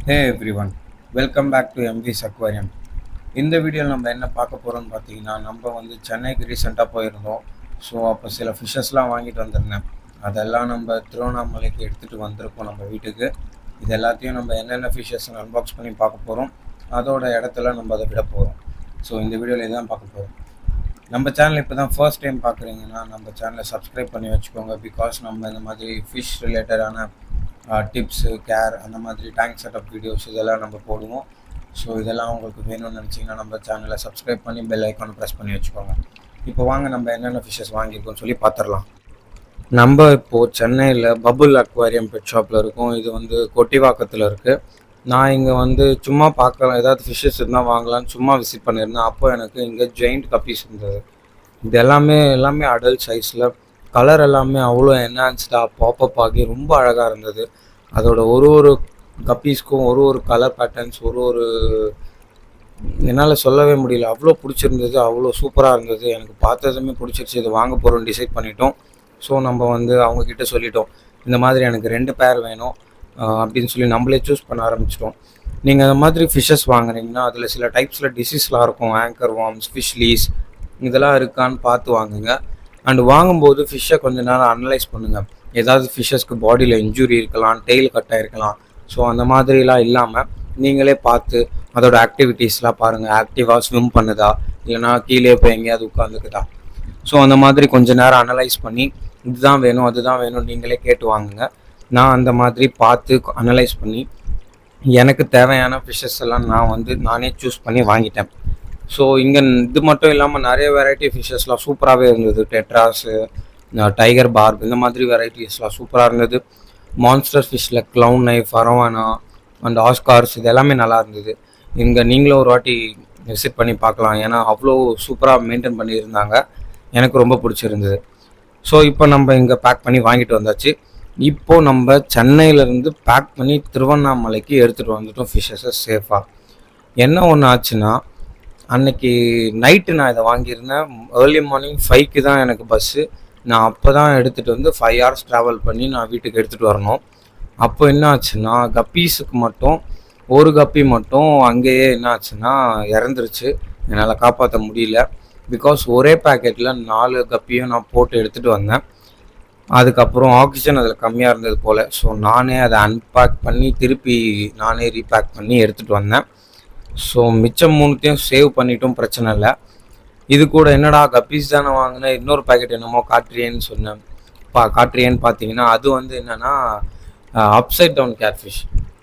Hey everyone, welcome back to MV's aquarium. இந்த வீடியோவில் நம்ம என்ன பார்க்க போகிறோம்னு பார்த்தீங்கன்னா, நம்ம வந்து சென்னைக்கு ரீசெண்டாக போயிருந்தோம். ஸோ அப்போ சில ஃபிஷ்ஷஸ்லாம் வாங்கிட்டு வந்திருந்தேன். அதெல்லாம் நம்ம திருவண்ணாமலைக்கு எடுத்துகிட்டு வந்திருக்கோம் நம்ம வீட்டுக்கு. இது எல்லாத்தையும் நம்ம என்னென்ன ஃபிஷ்ஷஸ் அன்பாக்ஸ் பண்ணி பார்க்க போகிறோம், அதோட இடத்துல நம்ம அதை விட போகிறோம். ஸோ இந்த வீடியோவில் இதான் பார்க்க போகிறோம். நம்ம சேனல் இப்போ தான் ஃபர்ஸ்ட் டைம் பார்க்குறீங்கன்னா நம்ம சேனலை சப்ஸ்கிரைப் பண்ணி வச்சுக்கோங்க. பிகாஸ் நம்ம இந்த மாதிரி ஃபிஷ் ரிலேட்டடான டிப்ஸு, கேர், அந்த மாதிரி டேங்க் செட்டப் வீடியோஸ் இதெல்லாம் நம்ம போடுவோம். ஸோ இதெல்லாம் உங்களுக்கு வேணும்னு நினச்சிங்கன்னா நம்ம சேனலை சப்ஸ்கிரைப் பண்ணி பெல் ஐக்கானை ப்ரெஸ் பண்ணி வச்சுக்கோங்க. இப்போ வாங்க நம்ம என்னென்ன ஃபிஷ்ஷஸ் வாங்கியிருக்கோம்னு சொல்லி பார்த்துடலாம். நம்ம இப்போது சென்னையில் பபுள் அக்வாரியம் பெட் ஷாப்பில் இருக்கோம். இது வந்து கொட்டிவாக்கத்தில் இருக்குது. நான் இங்கே வந்து சும்மா பார்க்கலாம், ஏதாவது ஃபிஷ்ஷஸ் இருந்தால் வாங்கலான்னு சும்மா விசிட் பண்ணியிருந்தேன். அப்போ எனக்கு இங்கே ஜெயிண்ட் கப்பீஸ் இருந்தது. இது எல்லாமே அடல்ட் சைஸில், கலர் எல்லாமே அவ்வளோ என்ஹான்ஸ்டாக பாப்பப் ஆகி ரொம்ப அழகாக இருந்தது. அதோட ஒரு கப்பீஸ்க்கும் ஒரு கலர் பேட்டர்ன்ஸ், ஒரு என்னால் சொல்லவே முடியல, அவ்வளோ பிடிச்சிருந்தது, அவ்வளோ சூப்பராக இருந்தது. எனக்கு பார்த்ததுமே பிடிச்சிருச்சு. இது வாங்க போகிறோம் டிசைட் பண்ணிட்டோம். ஸோ நம்ம வந்து அவங்கக்கிட்ட சொல்லிட்டோம், இந்த மாதிரி எனக்கு 2 பேர் வேணும் அப்படின்னு சொல்லி நம்மளே சூஸ் பண்ண ஆரம்பிச்சிட்டோம். நீங்கள் அந்த மாதிரி ஃபிஷ்ஷஸ் வாங்குறீங்கன்னா அதில் சில டைப்ஸில் டிசீஸ்லாம் இருக்கும். ஆங்கர் வார்ம்ஸ், ஃபிஷ் லீஸ், இதெல்லாம் இருக்கான்னு பார்த்து வாங்குங்க. அண்ட் வாங்கும்போது ஃபிஷ்ஷை கொஞ்சம் நேரம் அனலைஸ் பண்ணுங்கள். ஏதாவது ஃபிஷ்ஷஸ்க்கு பாடியில் இன்ஜுரி இருக்கலாம், டெய்ல் கட் ஆகிருக்கலாம். ஸோ அந்த மாதிரிலாம் இல்லாமல் நீங்களே பார்த்து அதோட ஆக்டிவிட்டீஸ்லாம் பாருங்கள். ஆக்டிவாக ஸ்விம் பண்ணுதா, இல்லைனா கீழே போய் எங்கேயாவது உட்காந்துக்குதா. ஸோ அந்த மாதிரி கொஞ்சம் நேரம் அனலைஸ் பண்ணி இதுதான் வேணும் அதுதான் வேணும் நீங்களே கேட்டு வாங்குங்க. நான் அந்த மாதிரி பார்த்து அனலைஸ் பண்ணி எனக்கு தேவையான ஃபிஷ்ஷஸ் எல்லாம் நானே சூஸ் பண்ணி வாங்கிட்டேன். ஸோ இங்கே இது மட்டும் இல்லாமல் நிறைய வெரைட்டி ஃபிஷ்ஷஸ்லாம் சூப்பராகவே இருந்தது. டெட்ராஸு, டைகர் பார்ப், இந்த மாதிரி வெரைட்டிஸ்லாம் சூப்பராக இருந்தது. மான்ஸ்டர் ஃபிஷ்ஷில் clown knife, arowana and oscars, இது எல்லாமே நல்லா இருந்தது. இங்கே நீங்களும் ஒரு வாட்டி விசிட் பண்ணி பார்க்கலாம். ஏன்னா அவ்வளோ சூப்பராக மெயின்டைன் பண்ணியிருந்தாங்க. எனக்கு ரொம்ப பிடிச்சிருந்தது. ஸோ இப்போ நம்ம இங்கே பேக் பண்ணி வாங்கிட்டு வந்தாச்சு. இப்போது நம்ம சென்னையிலேருந்து பேக் பண்ணி திருவண்ணாமலைக்கு எடுத்துகிட்டு வந்துட்டோம் ஃபிஷ்ஷஸை சேஃபாக. என்ன ஒன்று ஆச்சுன்னா, அன்னைக்கு நைட்டு நான் இதை வாங்கியிருந்தேன். ஏர்லி மார்னிங் 5க்கு தான் எனக்கு பஸ்ஸு. நான் அப்போ தான் எடுத்துகிட்டு வந்து 5 hours ட்ராவல் பண்ணி நான் வீட்டுக்கு எடுத்துகிட்டு வரணும். அப்போ என்ன ஆச்சுன்னா, கப்பீஸுக்கு மட்டும் ஒரு கப்பி மட்டும் அங்கேயே என்ன ஆச்சுன்னா இறந்துருச்சு. என்னால் காப்பாற்ற முடியல. பிகாஸ் ஒரே பேக்கெட்டில் 4 கப்பியும் நான் போட்டு எடுத்துகிட்டு வந்தேன். அதுக்கப்புறம் ஆக்சிஜன் அதில் கம்மியாக இருந்தது போல். ஸோ நானே அதை அன்பேக் பண்ணி திருப்பி நானே ரீபேக் பண்ணி எடுத்துகிட்டு வந்தேன். ஸோ மிச்சம் 3த்தையும் சேவ் பண்ணிட்டும், பிரச்சனை இல்லை. இது கூட என்னடா கப்பீஸ் தானே வாங்கினேன், இன்னொரு பேக்கெட் என்னமோ காட்ரியேன்னு சொன்னேன். காட்ரியேன்னு பார்த்தீங்கன்னா அது வந்து என்னென்னா அப்சைட் டவுன் கேட்ஃபிஷ்.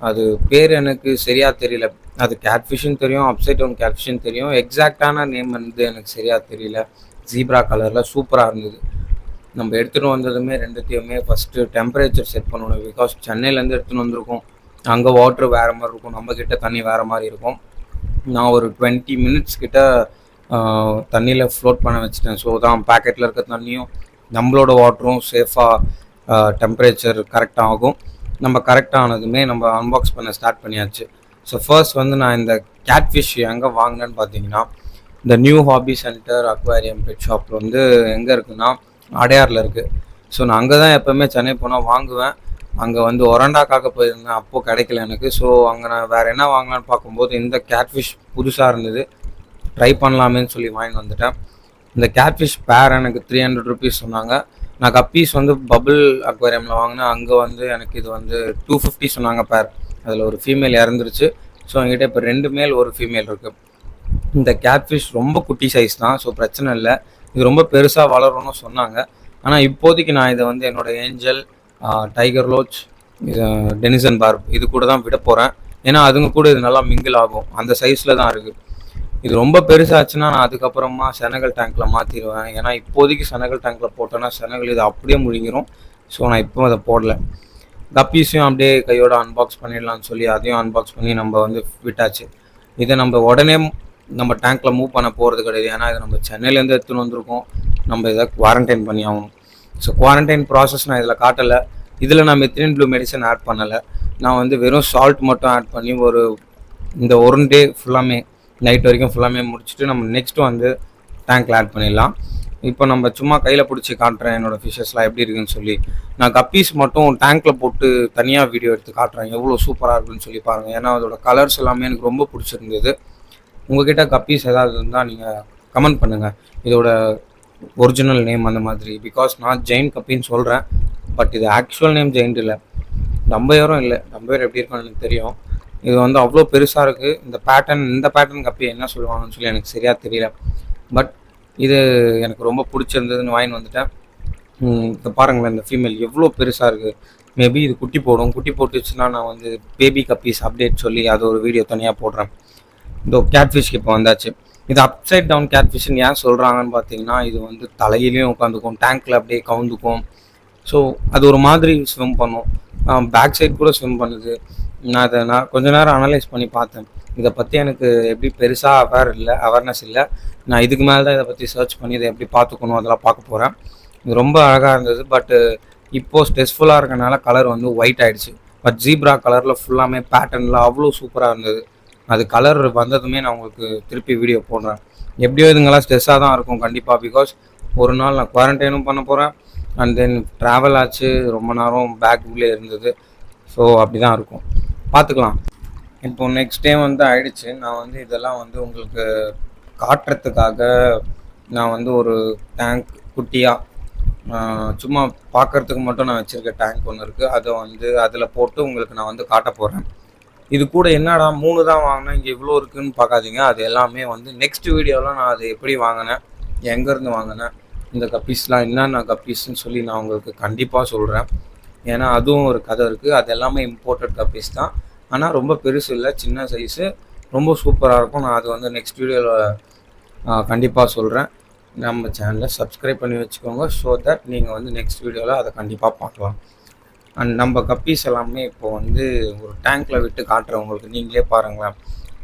அது பேர் எனக்கு சரியாக தெரியல. அது கேட்ஃபிஷ்ஷுன்னு தெரியும், அப்சைட் டவுன் கேட்ஃபிஷ்ஷுன்னு தெரியும். எக்ஸாக்டான நேம் வந்து எனக்கு சரியாக தெரியல. ஜீப்ரா கலரில் சூப்பராக இருந்தது. நம்ம எடுத்துகிட்டு வந்ததுமே 2த்தையுமே ஃபஸ்ட்டு டெம்பரேச்சர் செட் பண்ணணும். பிகாஸ் சென்னையிலேருந்து எடுத்துகிட்டு வந்திருக்கோம். அங்கே வாட்ரு வேறு மாதிரி இருக்கும், நம்மக்கிட்ட தண்ணி வேறு மாதிரி இருக்கும். நான் ஒரு 20 minutes கிட்ட தண்ணியில் ஃப்ளோட் பண்ண வச்சுட்டேன். ஸோ தான் பேக்கெட்டில் இருக்க தண்ணியும் நம்மளோட வாட்டரும் சேஃபாக டெம்பரேச்சர் கரெக்டாக ஆகும். நம்ம கரெக்டானதுமே நம்ம அன்பாக்ஸ் பண்ண ஸ்டார்ட் பண்ணியாச்சு. ஸோ ஃபர்ஸ்ட் வந்து நான் இந்த கேட்ஃபிஷ் எங்கே வாங்கினேன்னு பார்த்தீங்கன்னா, இந்த new hobby centre aquarium pet ஷாப்பில் வந்து எங்கே இருக்குன்னா அடையாரில் இருக்குது. ஸோ நான் அங்கே தான் எப்போவுமே சென்னை போனால் வாங்குவேன். அங்கே வந்து ஒரண்டாக்காக போயிருந்தேன், அப்போது கிடைக்கல எனக்கு. ஸோ அங்கே நான் வேறு என்ன வாங்கலான்னு பார்க்கும்போது இந்த கேட்ஃபிஷ் புதுசாக இருந்தது, ட்ரை பண்ணலாமேன்னு சொல்லி வாங்கிட்டு வந்துட்டேன். இந்த கேட்ஃபிஷ் பேர் எனக்கு 300 rupees சொன்னாங்க. நான் கப்பீஸ் வந்து பபுள் அக்வாரியமில் வாங்கினேன். அங்கே வந்து எனக்கு இது வந்து 250 சொன்னாங்க பேர். அதில் ஒரு ஃபீமேல் இறந்துருச்சு. ஸோ என்கிட்ட இப்போ 2 மேல் 1 ஃபீமேல் இருக்குது. இந்த கேட்ஃபிஷ் ரொம்ப குட்டி சைஸ் தான், ஸோ பிரச்சனை இல்லை. இது ரொம்ப பெருசாக வளரும்னு சொன்னாங்க. ஆனால் இப்போதைக்கு நான் இதை வந்து என்னோடய ஏஞ்சல், டைகர் லோச், டெனிசன் பார்ப் இது கூட தான் விட போகிறேன். ஏன்னா அதுங்க கூட இது நல்லா மிங்கிள் ஆகும். அந்த சைஸில் தான் இருக்குது. இது ரொம்ப பெருசாச்சுன்னா நான் அதுக்கப்புறமா செனகல் டேங்க்கில் மாற்றிடுவேன். ஏன்னா இப்போதைக்கு செனகல் டேங்க்கில் போட்டோன்னா செனகல் இது அப்படியே முழுங்கிரும். ஸோ நான் இப்போ அதை போடல. கப்பீஸையும் அப்படியே கையோட அன்பாக்ஸ் பண்ணிடலான்னு சொல்லி அதையும் அன்பாக்ஸ் பண்ணி நம்ம வந்து விட்டாச்சு. இதை நம்ம உடனே நம்ம டேங்க்கில் மூவ் பண்ண போகிறது கிடையாது. ஏன்னா இது நம்ம சென்னையிலேருந்து எடுத்துன்னு வந்திருக்கோம். நம்ம இதை குவாரண்டைன் பண்ணி ஆகணும். ஸோ குவாரண்டைன் ப்ராசஸ் நான் இதில் காட்டலை. இதில் நான் மெத்திலின் ப்ளூ மெடிசன் ஆட் பண்ணலை. நான் வந்து வெறும் சால்ட் மட்டும் ஆட் பண்ணி இந்த 1 day ஃபுல்லாமே நைட் வரைக்கும் ஃபுல்லாமே முடிச்சுட்டு நம்ம நெக்ஸ்ட்டு வந்து டேங்க்கில் ஆட் பண்ணிடலாம். இப்போ நம்ம சும்மா கையில் பிடிச்சி காட்டுறேன் என்னோடய ஃபிஷ்ஷஸ்லாம் எப்படி இருக்குன்னு சொல்லி. நான் கப்பீஸ் மட்டும் டேங்க்கில் போட்டு தனியாக வீடியோ எடுத்து காட்டுறேன் எவ்வளோ சூப்பராக இருக்குன்னு சொல்லி பாருங்கள். ஏன்னா அதோட கலர்ஸ் எல்லாமே எனக்கு ரொம்ப பிடிச்சிருந்தது. உங்கள்கிட்ட கப்பீஸ் ஏதாவது இருந்தால் நீங்கள் கமெண்ட் பண்ணுங்கள் இதோட ஒரிஜினல் நேம் அந்த மாதிரி. பிகாஸ் நான் ஜெயின் கப்பின்னு சொல்கிறேன், பட் இது ஆக்சுவல் நேம் ஜெயின்ட் இல்லை, டம்பையரும் இல்லை. டம்பையர் எப்படி இருக்குன்னு எனக்கு தெரியும். இது வந்து அவ்வளோ பெருசாக இருக்குது. இந்த பேட்டர்ன் கப்பி என்ன சொல்லுவாங்கன்னு சொல்லி எனக்கு சரியாக தெரியல. பட் இது எனக்கு ரொம்ப பிடிச்சிருந்ததுன்னு வாங்கின்னு வந்துட்டேன். இப்போ பாருங்களேன், இந்த ஃபீமேல் எவ்வளோ பெருசாக இருக்குது. மேபி இது குட்டி போட்டுச்சுன்னா நான் வந்து பேபி கப்பீஸ் அப்டேட் சொல்லி அது ஒரு வீடியோ தனியாக போடுறேன். இதோ கேட்ஃபிஷ்க்கு இப்போ வந்தாச்சு. இது அப்சைட் டவுன் கேட்ஃபிஷ்ன்னு ஏன் சொல்கிறாங்கன்னு பார்த்தீங்கன்னா, இது வந்து தலையிலையும் உட்காந்துக்கும், டேங்க்கில் அப்படியே கவுந்துக்கும். ஸோ அது ஒரு மாதிரி ஸ்விம் பண்ணும். பேக் சைட் கூட ஸ்விம் பண்ணுது. நான் கொஞ்ச நேரம் அனலைஸ் பண்ணி பார்த்தேன். இதை பற்றி எனக்கு எப்படி பெருசாக அவேர்னஸ் இல்லை. நான் இதுக்கு மேலே தான் இதை பற்றி சர்ச் பண்ணி இதை எப்படி பார்த்துக்கணும் அதெல்லாம் பார்க்க போகிறேன். இது ரொம்ப அழகாக இருந்தது. பட்டு இப்போது ஸ்ட்ரெஸ்ஃபுல்லாக இருக்கனால கலர் வந்து ஒயிட் ஆகிடுச்சு. பட் ஜீப்ரா கலரில் ஃபுல்லாமே பேட்டர்னில் அவ்வளோ சூப்பராக இருந்தது. அது கலர் வந்ததுமே நான் உங்களுக்கு திருப்பி வீடியோ போடுறேன். எப்படியோ இதுங்கெல்லாம் ஸ்ட்ரெஸ்ஸாக தான் இருக்கும் கண்டிப்பாக. பிகாஸ் ஒரு நாள் நான் குவாரண்டைனும் பண்ண போகிறேன், அண்ட் தென் ட்ராவல் ஆச்சு, ரொம்ப நேரம் பேக் உள்ளே இருந்தது. ஸோ அப்படி தான் இருக்கும், பார்த்துக்கலாம். இப்போது நெக்ஸ்ட் டே வந்து ஆயிடுச்சு. நான் வந்து இதெல்லாம் வந்து உங்களுக்கு காட்டுறதுக்காக நான் வந்து ஒரு டேங்க் குட்டியாக சும்மா பார்க்குறதுக்கு மட்டும் நான் வச்சுருக்க டேங்க் ஒன்று இருக்குது. அதை வந்து அதில் போட்டு உங்களுக்கு நான் வந்து காட்ட போகிறேன். இது கூட என்னடா 3 தான் வாங்கினேன், இங்கே இவ்வளோ இருக்குதுன்னு பார்க்காதீங்க. அது எல்லாமே வந்து நெக்ஸ்ட் வீடியோவில் நான் அதை எப்படி வாங்கினேன், எங்கேருந்து வாங்கினேன், இந்த கப்பீஸ்லாம் என்னென்ன கப்பீஸ்ன்னு சொல்லி நான் உங்களுக்கு கண்டிப்பாக சொல்கிறேன். ஏன்னா அதுவும் ஒரு கதை இருக்குது. அது எல்லாமே இம்போர்ட்டட் கப்பீஸ் தான், ஆனால் ரொம்ப பெருசு இல்லை, சின்ன சைஸு, ரொம்ப சூப்பராக இருக்கும். நான் அது வந்து நெக்ஸ்ட் வீடியோவில் கண்டிப்பாக சொல்கிறேன். நம்ம சேனலை சப்ஸ்கிரைப் பண்ணி வச்சுக்கோங்க, ஸோ தட் நீங்கள் வந்து நெக்ஸ்ட் வீடியோவில் அதை கண்டிப்பாக பார்க்கலாம். அண்ட் நம்ம கப்பீஸ் எல்லாமே இப்போ வந்து ஒரு டேங்க்கில் விட்டு காட்டுறவங்களுக்கு நீங்களே பாருங்களேன்,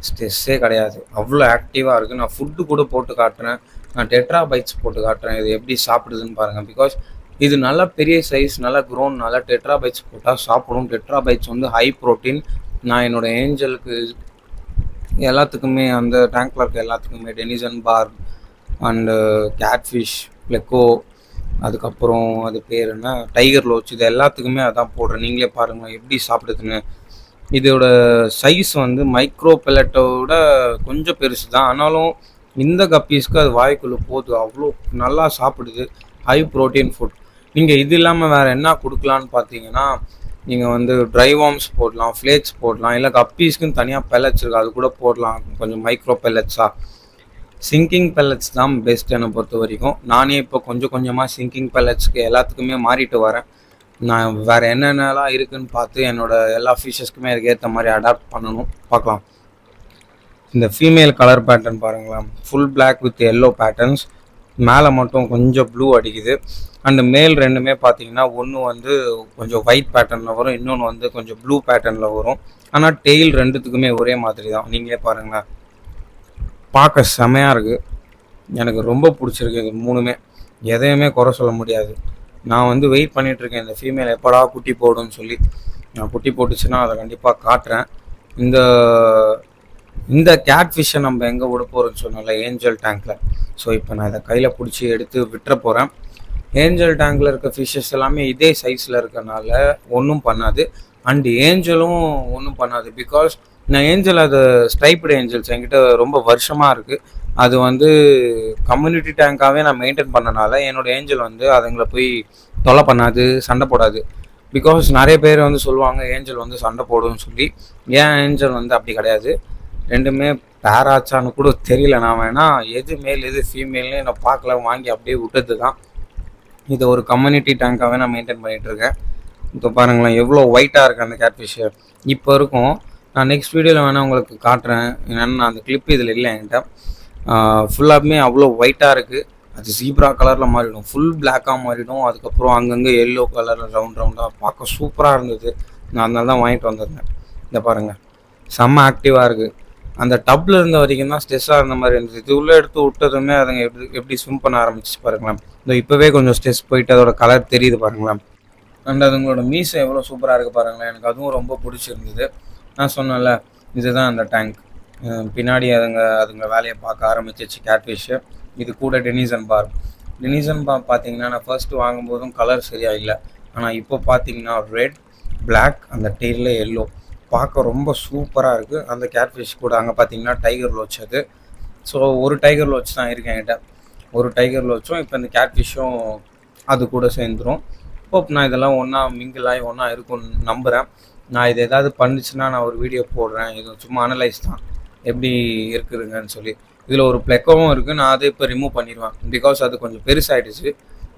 ஸ்ட்ரெஸ்ஸே கிடையாது, அவ்வளோ ஆக்டிவாக இருக்குது. நான் ஃபுட்டு கூட போட்டு காட்டுறேன், நான் டெட்ரா பைட்ஸ் போட்டு காட்டுறேன், இது எப்படி சாப்பிடுதுன்னு பாருங்கள். பிகாஸ் இது நல்லா பெரிய சைஸ், நல்லா க்ரோன், நல்லா டெட்ரா பைட்ஸ் போட்டால் சாப்பிடும். டெட்ரா பைட்ஸ் வந்து ஹை ப்ரோட்டீன். நான் என்னோடய ஏஞ்சலுக்கு எல்லாத்துக்குமே, அந்த டேங்க்கில் இருக்க எல்லாத்துக்குமே டெனிசன் பார் அண்டு கேட்ஃபிஷ், பிளெக்கோ, அதுக்கப்புறம் அது பேர் என்ன, டைகர் லோச், இது எல்லாத்துக்குமே அதான் போடுறேன். நீங்களே பாருங்கள் எப்படி சாப்பிடுதுன்னு. இதோட சைஸ் வந்து மைக்ரோ பெல்லட்டோட கொஞ்சம் பெருசு தான், ஆனாலும் இந்த கப்பீஸ்க்கு அது வாய்க்குள்ளே போகுது, அவ்வளோ நல்லா சாப்பிடுது. High protein food. நீங்கள் இது இல்லாமல் வேறு என்ன கொடுக்கலான்னு பார்த்தீங்கன்னா, நீங்கள் வந்து ட்ரை வார்ம்ஸ் போடலாம், ஃப்ளேக்ஸ் போடலாம், இல்லை கப்பீஸ்க்குன்னு தனியாக பெல்லட்ஸ் இருக்குது, அது கூட போடலாம், கொஞ்சம் மைக்ரோ பெல்லட்ஸாக. சிங்கிங் பெல்லட்ஸ் தான் பெஸ்ட் என்னை பொறுத்த வரைக்கும். நானே இப்போ கொஞ்சமாக சிங்கிங் பெல்லட்ஸ்க்கு எல்லாத்துக்குமே மாறிட்டு வரேன். நான் வேறு என்னென்னலாம் இருக்குதுன்னு பார்த்து என்னோடய எல்லா ஃபிஷஸ்க்குமே அதுக்கு ஏற்ற மாதிரி அடாப்ட் பண்ணணும், பார்க்கலாம். இந்த ஃபீமேல் கலர் பேட்டர்ன் பாருங்களேன், full black with yellow patterns, மேலே மட்டும் கொஞ்சம் ப்ளூ அடிக்குது. அண்ட் மேல் ரெண்டுமே பார்த்தீங்கன்னா ஒன்று வந்து கொஞ்சம் ஒயிட் பேட்டர்னில் வரும், இன்னொன்று வந்து கொஞ்சம் ப்ளூ பேட்டர்னில் வரும். ஆனால் டெயில் ரெண்டுத்துக்குமே ஒரே மாதிரி தான். நீங்களே பாருங்களேன், பார்க்க செமையாக இருக்குது. எனக்கு ரொம்ப பிடிச்சிருக்கு. இது 3மே எதையுமே குறை சொல்ல முடியாது. நான் வந்து வெயிட் பண்ணிகிட்ருக்கேன் இந்த ஃபீமேல் எப்படா குட்டி போடுன்னு சொல்லி. நான் குட்டி போட்டுச்சுன்னா அதை கண்டிப்பாக காட்டுறேன். இந்த கேட்ஃபிஷ்ஷை நம்ம எங்கே விட போகிறோன்னு சொன்னால ஏஞ்சல் டேங்க்கில். ஸோ இப்போ நான் இதை கையில் பிடிச்சி எடுத்து விட்டுற போகிறேன். ஏஞ்சல் டேங்கில் இருக்க ஃபிஷ்ஷஸ் எல்லாமே இதே சைஸில் இருக்கனால ஒன்றும் பண்ணாது. அண்ட் ஏஞ்சலும் ஒன்றும் பண்ணாது. பிகாஸ் நான் ஏஞ்சல், அது ஸ்ட்ரைப்டு ஏஞ்சல்ஸ் என்கிட்ட ரொம்ப வருஷமாக இருக்குது. அது வந்து கம்யூனிட்டி டேங்காகவே நான் மெயின்டைன் பண்ணனால என்னோடய ஏஞ்சல் வந்து அதுங்களை போய் தொலை பண்ணாது, சண்டை போடாது. பிகாஸ் நிறைய பேர் வந்து சொல்லுவாங்க ஏஞ்சல் வந்து சண்டை போடுன்னு சொல்லி. ஏன் ஏஞ்சல் வந்து அப்படி கிடையாது. ரெண்டுமே பேராச்சான்னு கூட தெரியல. நான் வேணா எது மேல் எது ஃபீமேல்னு நான் பார்க்கல, வாங்கி அப்படியே விட்டது தான். இதை ஒரு கம்யூனிட்டி டேங்காகவே நான் மெயின்டைன் பண்ணிகிட்ருக்கேன். இப்போ பாருங்களேன் எவ்வளோ ஒயிட்டாக இருக்குது அந்த கேட்ஃபிஷ்ஷு. இப்போ இருக்கும், நான் நெக்ஸ்ட் வீடியோவில் வேணால் உங்களுக்கு காட்டுறேன். என்னென்னா அந்த கிளிப் இதில் இல்லை என்கிட்ட. ஃபுல்லாகவே அவ்வளோ ஒயிட்டாக இருக்குது. அது ஜீப்ரா கலரில் மாறிடும், ஃபுல் பிளாக்காக மாறிடும். அதுக்கப்புறம் அங்கங்கே எல்லோ கலரில் ரவுண்டாக பார்க்க சூப்பராக இருந்தது. நான் அதனால தான் வாங்கிட்டு வந்திருந்தேன். இதை பாருங்கள், செம்ம ஆக்டிவாக இருக்குது. அந்த டப்பில் இருந்த வரைக்கும் தான் ஸ்ட்ரெஸ்ஸாக இருந்த மாதிரி இருந்துச்சு. இது உள்ளே எடுத்து விட்டதுமே அதுங்க எப்படி ஸ்விம் பண்ண ஆரம்பிச்சு பாருங்களேன். இந்த இப்போவே கொஞ்சம் ஸ்ட்ரெஸ் போயிட்டு அதோட கலர் தெரியுது பாருங்களேன். அண்ட் அதுங்களோட மீசை எவ்வளோ சூப்பராக இருக்குது பாருங்களேன். எனக்கு அதுவும் ரொம்ப பிடிச்சிருந்தது. நான் சொன்னேன்ல, இதுதான் அந்த டேங்க். பின்னாடி அதுங்க வேலையை பார்க்க ஆரம்பிச்சிச்சு கேட்ஃபிஷ்ஷு. இது கூட டெனிசன் பார். டெனிசன் பார்த்தீங்கன்னா நான் ஃபர்ஸ்ட் வாங்கும்போதும் கலர் சரியாக இல்லை. ஆனால் இப்போ பார்த்தீங்கன்னா ரெட், பிளாக், அந்த டெயிலில் எல்லோ பார்க்க ரொம்ப சூப்பராக இருக்குது. அந்த கேட்ஃபிஷ் கூட அங்கே பார்த்தீங்கன்னா டைகர் லோச் அது. ஸோ ஒரு டைகர் லோச் தான் இருக்கு என்கிட்ட. ஒரு டைகர் லோச்சும் இப்போ இந்த கேட்ஃபிஷ்ஷும் அது கூட சேர்ந்துடும். ஹோப் நான் இதெல்லாம் ஒன்றா மிங்கிள் ஆகி ஒன்றா இருக்கும்னு நம்புகிறேன். நான் இது ஏதாவது பண்ணிச்சுன்னா நான் ஒரு வீடியோ போடுறேன். இது சும்மா அனலைஸ் தான் எப்படி இருக்குதுங்கன்னு சொல்லி. இதில் ஒரு ப்ளெக்கோவும் இருக்குது. நான் அதை இப்போ ரிமூவ் பண்ணிடுவேன். பிகாஸ் அது கொஞ்சம் பெருசாகிடுச்சு.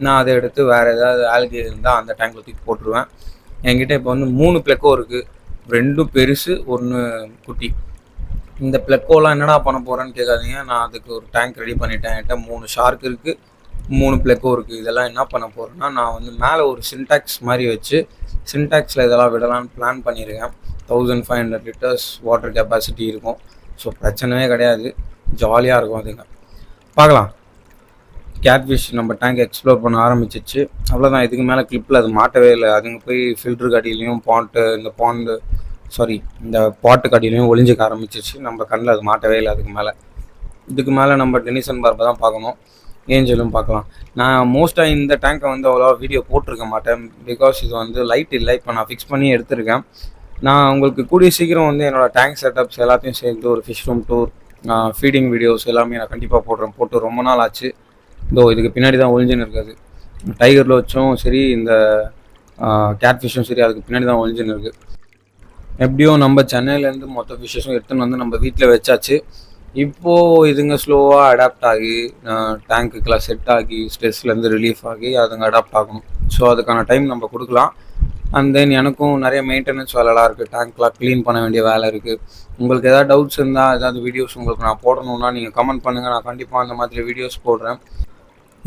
நான் அதை எடுத்து வேறு ஏதாவது ஆல்கே இருந்தால் அந்த டேங்கில் தூக்கி போட்டுருவேன். என்கிட்ட இப்போ வந்து 3 ப்ளெக்கோ இருக்குது. 2 பெருசு, 1 குட்டி. இந்த ப்ளெக்கோலாம் என்னடா பண்ண போகிறேன்னு கேட்காதீங்க. நான் அதுக்கு ஒரு டேங்க் ரெடி பண்ணிட்டேன். என்கிட்ட 3 ஷார்க் இருக்குது, 3 ப்ளெக்கோ இருக்குது. இதெல்லாம் என்ன பண்ண போகிறேன்னா, நான் வந்து மேலே ஒரு சின்டாக்ஸ் மாதிரி வச்சு சின்டாக்ஸில் இதெல்லாம் விடலான்னு பிளான் பண்ணியிருக்கேன். 1500 லிட்டர்ஸ் வாட்டர் கெப்பாசிட்டி இருக்கும். ஸோ பிரச்சனையே கிடையாது, ஜாலியாக இருக்கும். அதுங்க பார்க்கலாம். கேட்ஃபிஷ் நம்ம டேங்க் எக்ஸ்ப்ளோர் பண்ண ஆரம்பிச்சிச்சு. அவ்வளோதான். இதுக்கு மேலே கிளிப்பில் அது மாட்டவே இல்லை. அதுங்க போய் ஃபில்ட்ரு கடியிலையும் இந்த பாட்டு கடியிலையும் ஒளிஞ்சிக்க ஆரம்பிச்சிச்சு. நம்ம கண்ணில் அது மாட்டவே இல்லை. இதுக்கு மேலே நம்ம டெனிசன் பார்ப்பை தான் பார்க்கணும், ஏஞ்சலும் பார்க்கலாம். நான் மோஸ்ட்டாக இந்த டேங்கை வந்து அவ்வளோவா வீடியோ போட்டிருக்க மாட்டேன். பிகாஸ் இது வந்து லைட் இல்லை. இப்போ நான் ஃபிக்ஸ் பண்ணி எடுத்திருக்கேன். நான் உங்களுக்கு கூடிய சீக்கிரம் வந்து என்னோடய டேங்க் செட்டப்ஸ் எல்லாத்தையும் சேர்ந்து ஒரு fish room tour, feeding videos எல்லாமே நான் கண்டிப்பாக போட்டு ரொம்ப நாள் ஆச்சு. இதுக்கு பின்னாடி தான் ஒளிஞ்சுன்னு இருக்காது. டைகர் லோச்சும் சரி, இந்த கேட்ஃபிஷ்ஷும் சரி, அதுக்கு பின்னாடி தான் ஒளிஞ்சுன்னு இருக்குது. எப்படியோ நம்ம சென்னையிலேருந்து மொத்த ஃபிஷ்ஷஸும் எடுத்துன்னு வந்து நம்ம வீட்டில் வச்சாச்சு. இப்போது இதுங்க ஸ்லோவாக அடாப்ட் ஆகி டேங்க்குக்கெலாம் செட் ஆகி ஸ்ட்ரெஸ்லேருந்து ரிலீஃப் ஆகி அதுங்க அடாப்ட் ஆகணும். ஸோ அதுக்கான டைம் நம்ம கொடுக்கலாம். அண்ட் தென் எனக்கும் நிறைய மெயின்டெனன்ஸ் வேலைலாம் இருக்குது. டேங்க்லாம் க்ளீன் பண்ண வேண்டிய வேலை இருக்குது. உங்களுக்கு ஏதாவது டவுட்ஸ் இருந்தால், ஏதாவது வீடியோஸ் உங்களுக்கு நான் போடணுன்னா நீங்கள் கமெண்ட் பண்ணுங்கள். நான் கண்டிப்பாக அந்த மாதிரி வீடியோஸ் போடுறேன்.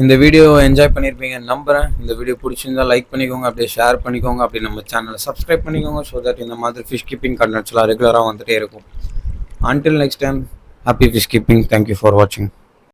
இந்த வீடியோ என்ஜாய் பண்ணியிருப்பீங்கன்னு நம்புகிறேன். இந்த வீடியோ பிடிச்சிருந்தால் லைக் பண்ணிக்கோங்க, அப்படியே ஷேர் பண்ணிக்கோங்க, அப்படி நம்ம சேனலை சப்ஸ்கிரைப் பண்ணிக்கோங்க. ஸோ தட் இந்த மாதிரி ஃபிஷ் கீப்பிங் கண்டென்ட்ஸ்லாம் ரெகுலராக வந்துகிட்டே இருக்கும். Until next time, happy fish keeping. Thank you for watching.